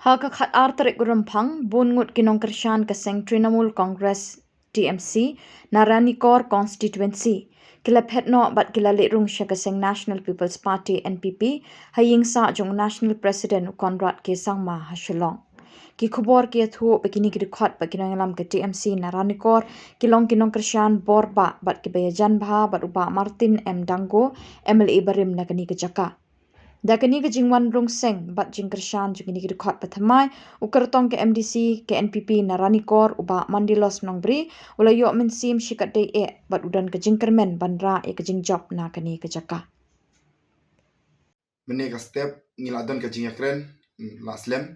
Ha ka khat ar tarik gurumpang bun ngut kinong kershan keseng Trinamool Congress TMC Naranikor constituency kila phetno bat kila lerung sya keseng National People's Party NPP haying sa jong National President Conrad ke sangma hasilong ki khobor ki thu begini ki khot ba kinong lam ke TMC Naranikor kilong kinong kershan borba bat ki bayajan bha bat uba Martin M Dango MLA Barim nakani ke jaka Dakani ke jingwan rung seng bat jing kershan jingini ke khot pathamai ukertong ke MDC ke NPP Naranikor uba Mandilos Nongbri ulayo mensim shikat day bat udan ke jingkermen bandra ke jingjop na kani ke jaka. Mene ka step ngila don ka jinga kren la slem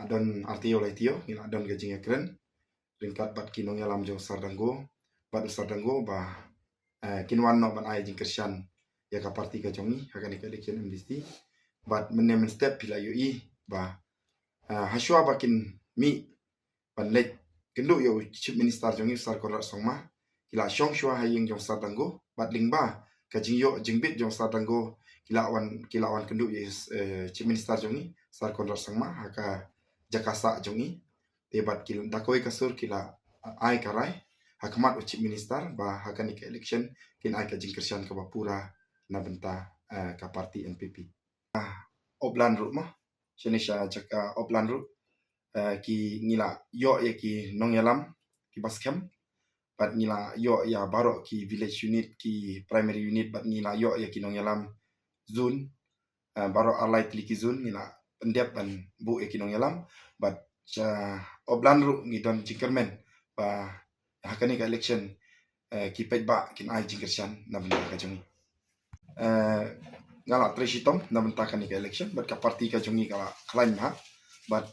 don artio laitio ngila don ka jinga kren ringkat bat kinong yalam jo sardango ba kinwan no ban ai jing kershan ya ka parti ka jongi hakani ka election MDC bat mene men step pila yo i ba haswa bakin mi ban lek kendu yo chief minister jongi sar korar songma kila shong shwa haying jong sardango bat lingba ka jingyo jingbit jong sardango kilawan kendu yes chief minister jongi sar korar sangma haka jakasa jongi debat kil dakoi kasur kila ai karai hakmat chief minister ba hakani ka election kin ai ka jingkershan ka bapura na benta ka parti NPP oplan rumah shenisha jaka oplan ru ki ngila yo ya ki nongyalam ki baskem bat ngila yo ya baro ki village unit ki primary unit bat ngila yo ya ki nongyalam zone baro alai kliki zone ngila pendep ban bu ya ki nongyalam bat oplan ru ngidon jingkermen ba hakani ka election ki petba kin ai jingkershan na benda ka jongi ngala tresitom na benta kan ka election bat ka parti ka jongi kala klaim ha bat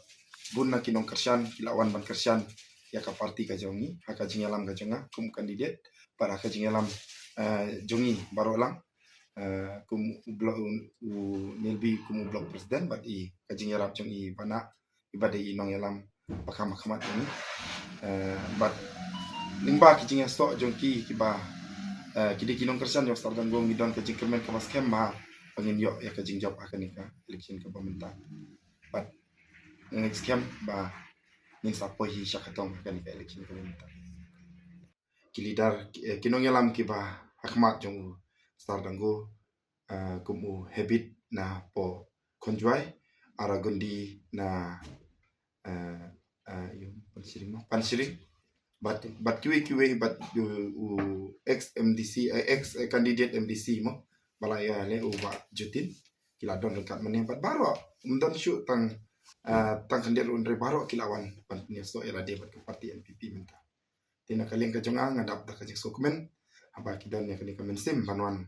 bun na kinong kershan kilawan ban kershan ya ka parti ka jongi haka jingalam ka jonga kum kandidat para ka jingalam jongi baro lang kum blok nelbi kum blok presiden bat i ka jingalam jongi bana ibade i nong yalam pakam kamat ini bat lingba ki jinga sto jongki ki ba kidi kinong kershan yo sardan gong midon ka jingkemen ka baskem ba pangin yo ya ka jingjop akan ka election ka pemerintah bat next scam ba ning sapo hi syakatong akan ka election ka pemerintah kilidar kinong yalam ki ba hakmat jong sardan go kumu habit na po konjuai aragundi na yung pansiring bat kiwi bat ex MDC ex candidate MDC mo balaya le uba jutin kila don dekat meneh bat baro mendon syu tang kandidat unre baro kilawan pan so era de bat ke parti NPP menta tina kaleng ka jonga ngadap da ka dokumen aba kidon ya kini kamen sim panwan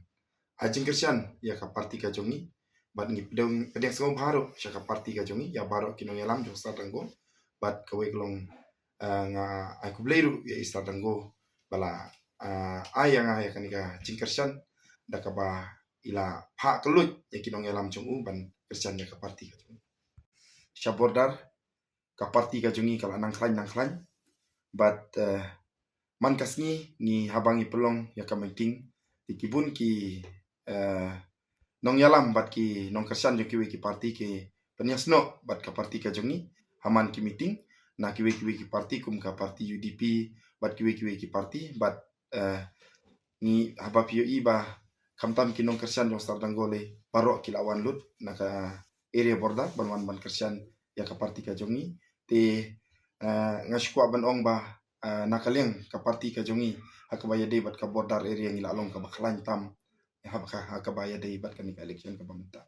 ajing kershan ya ka parti ka jongi bat ngi pedeng sengom baro sya ka parti ka jongi ya baro kinong yalam jo saranggo bat kawe kelong nga aku bleiru ya istadanggo bala ayang ya kanika jingkershan da ka ba ila pha kelut ya kinong yalam chung ban kershan ya ka parti ka chung syabordar ka parti ka jungi kala nang klan bat man kasni ni habangi pelong ya ka menting dikibun ki nong yalam bat ki nong kershan yo ki parti ki penyasno bat ka parti ka jungi haman ki meeting na kiwe ki parti kum ka parti UDP bat kiwe ki parti bat ni haba pio iba kamtam kinong kershan jong sardanggole baro kilawan lut na ka area border ban kershan ya ka parti ka jongi te ngashkwa ban ong ba nakaleng ka parti ka jongi hakabaya de bat ka border area ngila long ka baklan tam hakabaya de bat ka election ka pamenta